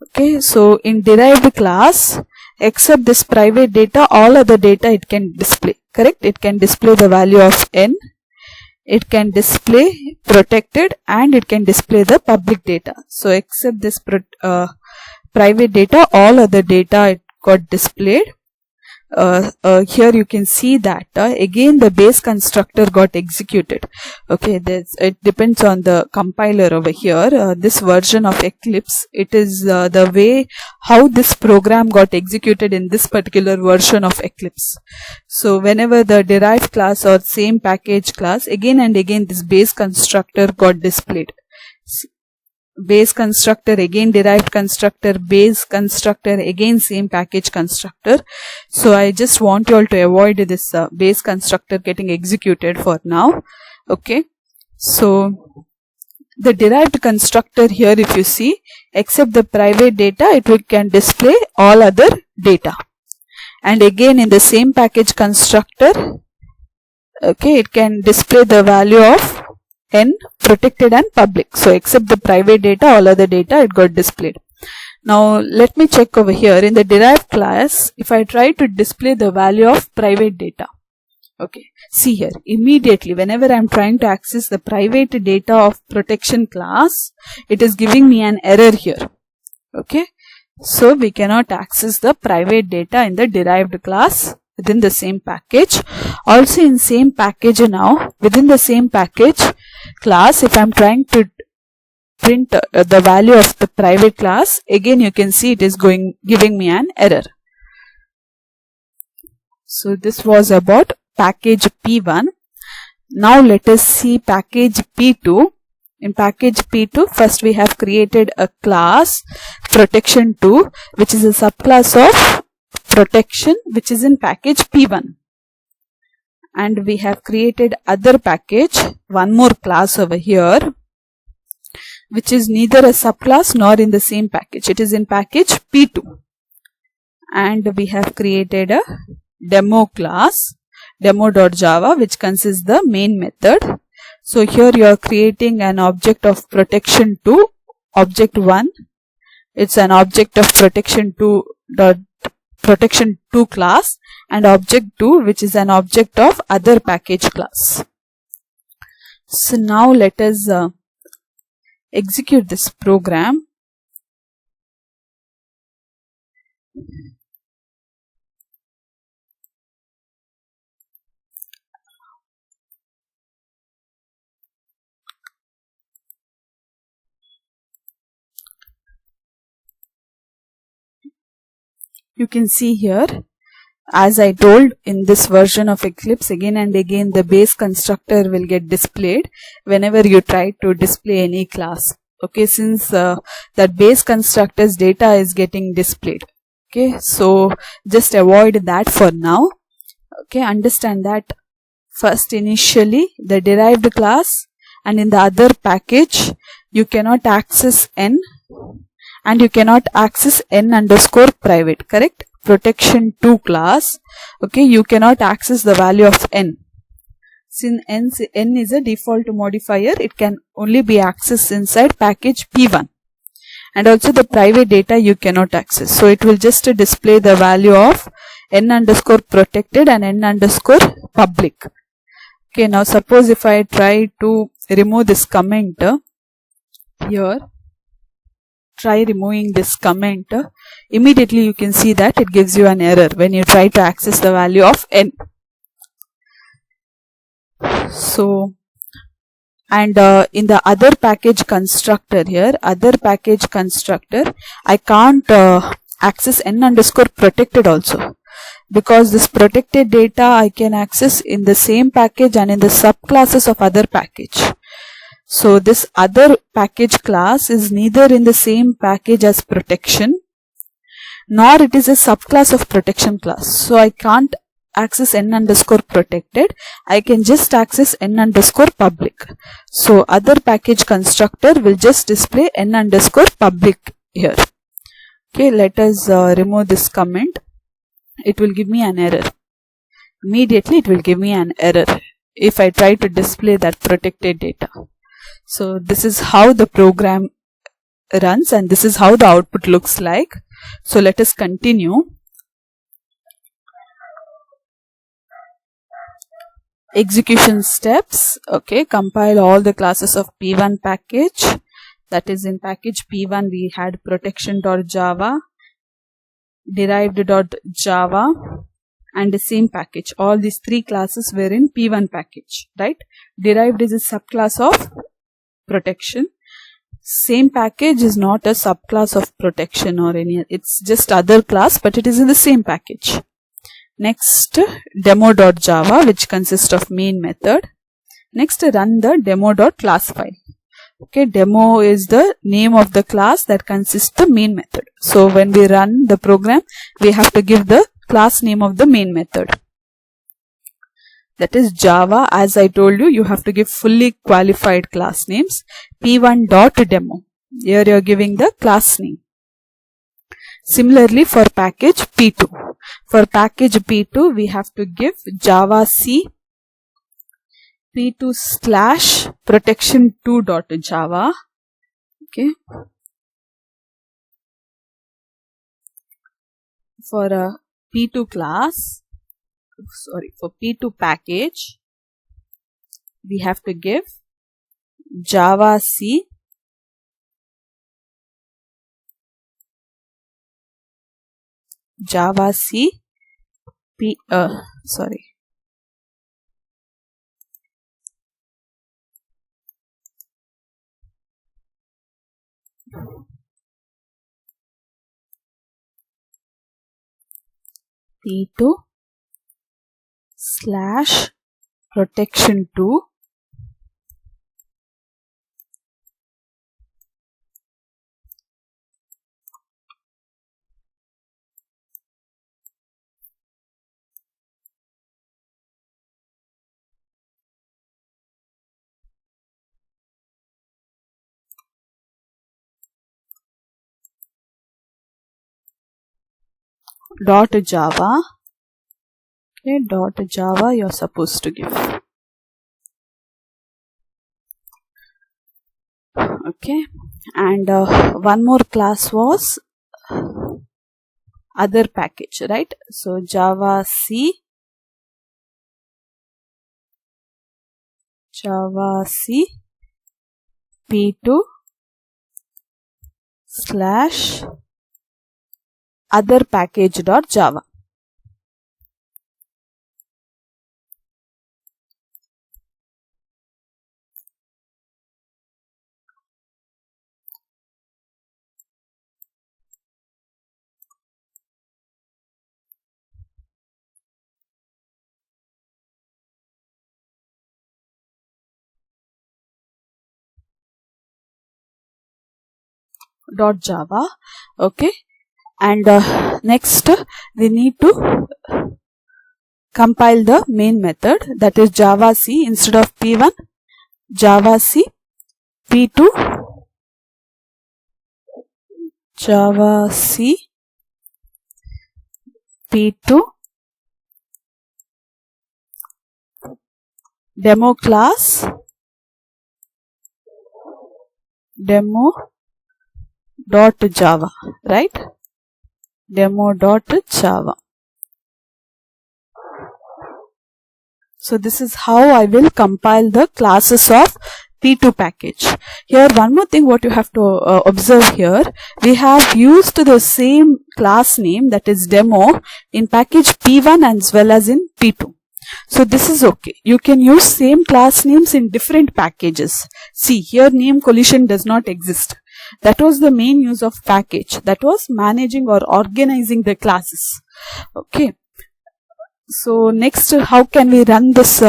Okay. So in derived class, except this private data, all other data it can display. Correct? It can display the value of n. It can display protected, and it can display the public data. So except this private data, all other data it got displayed. Here you can see that again the base constructor got executed. Okay, it depends on the compiler over here. This version of Eclipse, it is the way how this program got executed in this particular version of Eclipse. So whenever the derived class or same package class, again and again this base constructor got displayed. Base constructor, again derived constructor, base constructor, again same package constructor. So I just want you all to avoid this base constructor getting executed for now. Okay. So the derived constructor here, if you see, except the private data, it can display all other data. And again in the same package constructor, okay, it can display the value of n, protected and public. So except the private data, all other data it got displayed. Now let me check over here in the derived class. If I try to display the value of private data, okay, see here, immediately whenever I am trying to access the private data of protection class, it is giving me an error here. Okay, so we cannot access the private data in the derived class within the same package. Also in same package now, within the same package class, if I am trying to print the value of the private class, again you can see it is giving me an error. So this was about package P1. Now let us see package P2. In package P2, first we have created a class protection 2, which is a subclass of protection, which is in package P1. And we have created other package, one more class over here, which is neither a subclass nor in the same package. It is in package P2. And we have created a demo class, demo.java, which consists the main method. So here you are creating an object of protection 2, object 1. It's an object of protection 2 class, and object 2, which is an object of other package class. So now let us execute this program. You can see here, as I told, in this version of Eclipse, again and again the base constructor will get displayed whenever you try to display any class. Okay, since that base constructor's data is getting displayed. Okay, so just avoid that for now. Okay, understand that first initially the derived class, and in the other package you cannot access n, and you cannot access n_private, correct? Protection 2 class, okay, you cannot access the value of n. Since n is a default modifier, it can only be accessed inside package P1. And also the private data you cannot access. So it will just display the value of n_protected and n_public. Okay, now suppose if I try to remove this comment here, try removing this comment, immediately you can see that it gives you an error when you try to access the value of n. So, and in the other package constructor here, other package constructor, I can't access n_protected also, because this protected data I can access in the same package and in the subclasses of other package. So this other package class is neither in the same package as protection, nor it is a subclass of protection class. So I can't access n_protected. I can just access n_public. So other package constructor will just display n_public here. Okay, let us remove this comment. it will give me an error. Immediately it will give me an error if I try to display that protected data. So this is how the program runs and this is how the output looks like. So let us continue. Execution steps. Okay, compile all the classes of P1 package. That is, in package P1 we had protection.java, derived.java, and the same package. All these three classes were in P1 package, right? Derived is a subclass of protection. Same package is not a subclass of protection or any, it's just other class, but it is in the same package. Next, demo.java, which consists of main method. Next, run the demo.class file. Okay, demo is the name of the class that consists the main method. So when we run the program, we have to give the class name of the main method. That is Java. As I told you, you have to give fully qualified class names. P1.demo. Here you are giving the class name. Similarly for package P2. For package P2, we have to give Java C P2 slash protection2.java. Okay. For a P2 class, for P2 package, we have to give Java C P2 slash protection2 .java. Okay, .java you're supposed to give. Okay, and one more class was other package, right? So Java C P2 slash other package.java. .java. Okay, and next we need to compile the main method, that is Java C. Instead of P1, Java C P2 Java C P2 demo class demo.java, right? Demo.java. So this is how I will compile the classes of P2 package. Here one more thing what you have to observe here, we have used the same class name, that is demo, in package P1 as well as in P2. So this is okay. You can use same class names in different packages. See, here name collision does not exist. That was the main use of package. That was managing or organizing the classes. Okay. So next, how can we run this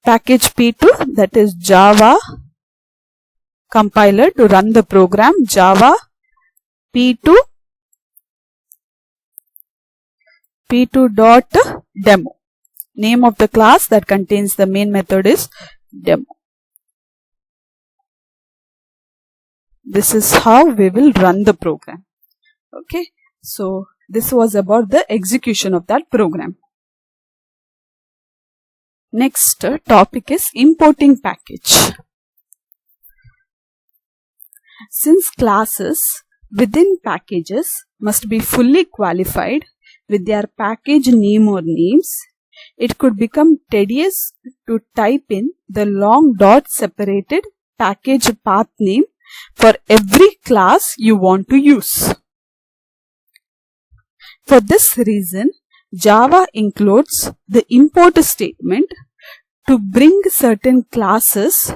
package P2? That is Java compiler to run the program. Java P2.demo. Name of the class that contains the main method is demo. This is how we will run the program. Okay. So this was about the execution of that program. Next topic is importing package. Since classes within packages must be fully qualified with their package name or names, it could become tedious to type in the long dot separated package path name for every class you want to use. For this reason, Java includes the import statement to bring certain classes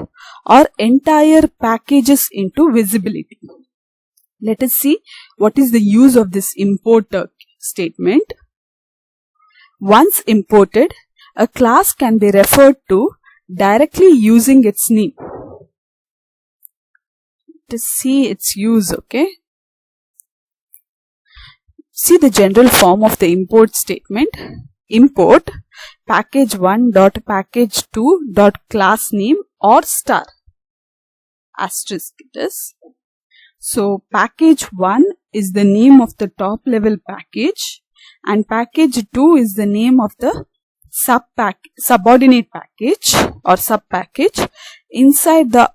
or entire packages into visibility. Let us see what is the use of this import statement. Once imported, a class can be referred to directly using its name. To see its use, okay? See the general form of the import statement. Import package1.package2.class name or star. Asterisk it is. So package1 is the name of the top level package and package2 is the name of the subordinate package or sub package inside the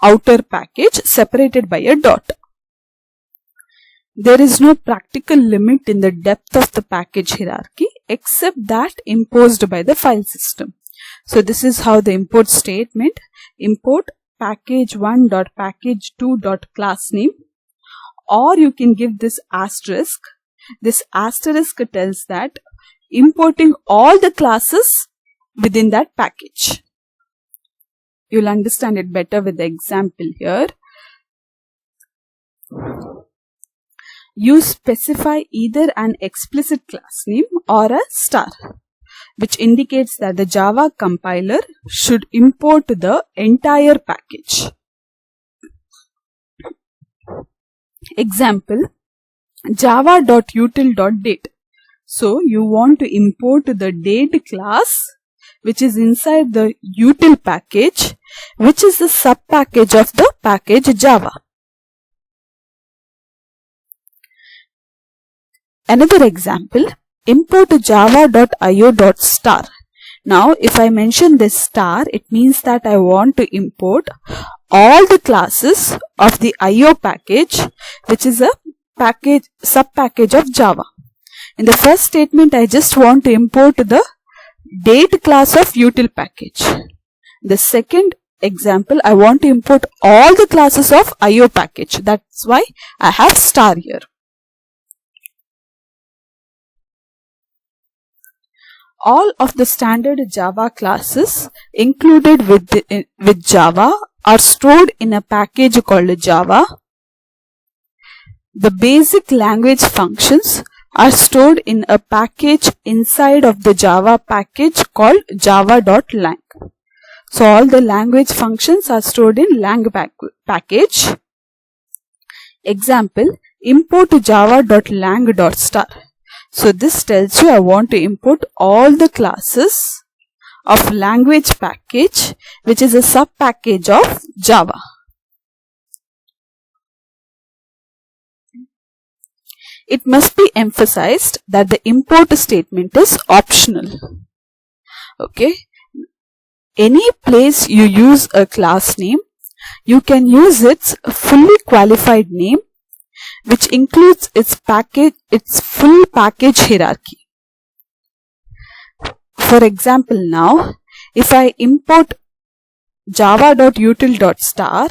outer package separated by a dot. There is no practical limit in the depth of the package hierarchy except that imposed by the file system. So this is how the import statement: import package1.package2.class name, or you can give this asterisk. This asterisk tells that importing all the classes within that package. You'll understand it better with the example here. You specify either an explicit class name or a star, which indicates that the Java compiler should import the entire package. Example: java.util.date. So you want to import the date class which is inside the util package, which is the sub package of the package Java. Another example: import java.io.star. Now if I mention this star, it means that I want to import all the classes of the IO package, which is a package sub package of Java. In the first statement, I just want to import the date class of util package. The second example, I want to import all the classes of IO package. That's why I have star here. All of the standard Java classes included with Java are stored in a package called Java. The basic language functions are stored in a package inside of the Java package called java.lang. So all the language functions are stored in lang package. Example: import java.lang.star. So this tells you I want to import all the classes of language package, which is a sub package of Java. It must be emphasized that the import statement is optional. Okay. Any place you use a class name, you can use its fully qualified name, which includes its full package hierarchy. For example, now, if I import java.util.star,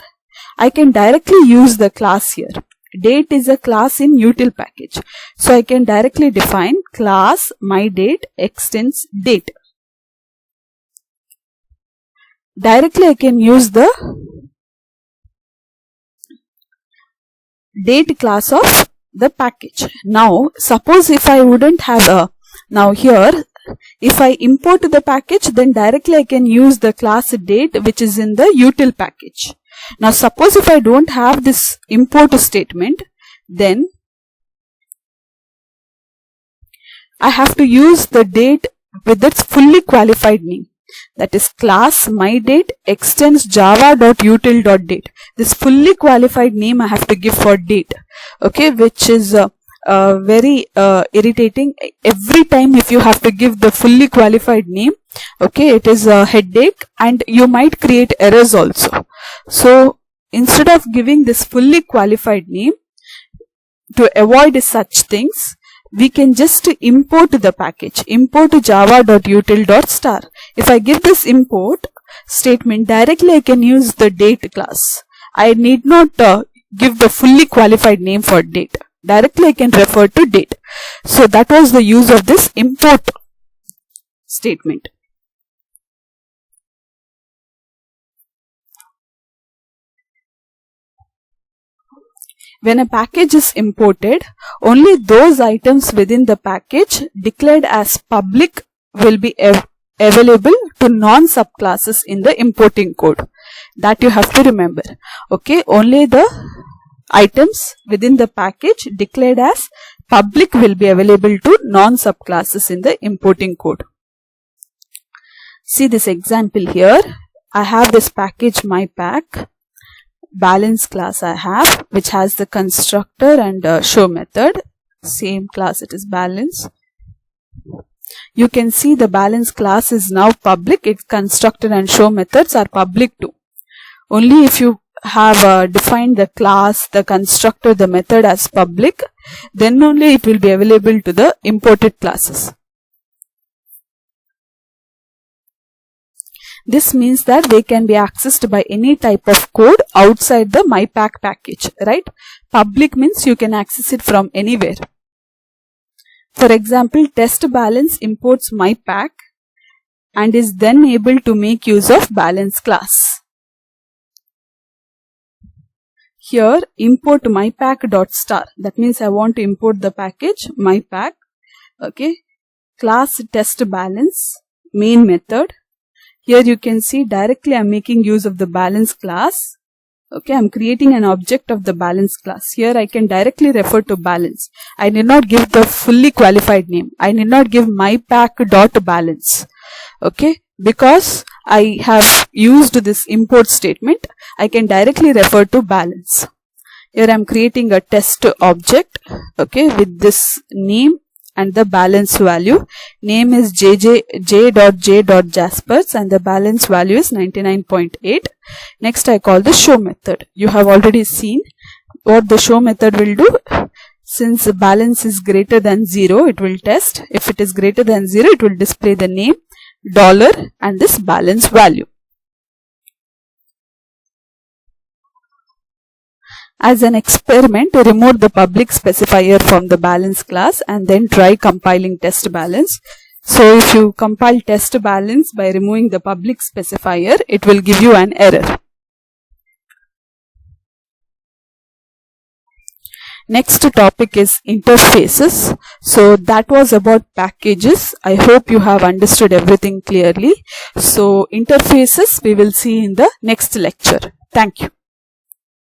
I can directly use the class here. Date is a class in util package. So I can directly define class myDate extends date. Directly I can use the date class of the package. Now suppose if I wouldn't have now here if I import the package, then directly I can use the class date which is in the util package. Now suppose if I don't have this import statement, then I have to use the date with its fully qualified name. That is class myDate extends java.util.date. This fully qualified name I have to give for date, okay, which is very irritating. Every time if you have to give the fully qualified name, okay, it is a headache and you might create errors also. So instead of giving this fully qualified name, to avoid such things, we can just import the package, import java.util.star. If I give this import statement directly, I can use the date class. I need not give the fully qualified name for date. Directly I can refer to date. So that was the use of this import statement. When a package is imported, only those items within the package declared as public will be available to non-subclasses in the importing code. That you have to remember. Okay, only the items within the package declared as public will be available to non-subclasses in the importing code. See this example here. I have this package mypack. Balance class I have, which has the constructor and show method. Same class, it is balance. You can see the balance class is now public. Its constructor and show methods are public too. Only if you have defined the class, the constructor, the method as public, then only it will be available to the imported classes. This means that they can be accessed by any type of code outside the mypack package, right? Public means you can access it from anywhere. For example, test balance imports mypack and is then able to make use of balance class. Here import mypack.star. That means I want to import the package mypack. Okay. Class test balance, main method. Here you can see directly I am making use of the balance class. Okay, I am creating an object of the balance class. Here I can directly refer to balance. I need not give the fully qualified name. I need not give mypack.balance. Okay, because I have used this import statement, I can directly refer to balance. Here I am creating a test object, okay, with this name and the balance value. Name is j.j.jaspers and the balance value is 99.8. Next I call the show method. You have already seen what the show method will do. Since the balance is greater than 0, it will test. If it is greater than 0, it will display the name, dollar and this balance value. As an experiment, remove the public specifier from the balance class and then try compiling test balance. So if you compile test balance by removing the public specifier, it will give you an error. Next topic is interfaces. So that was about packages. I hope you have understood everything clearly. So interfaces we will see in the next lecture. Thank you.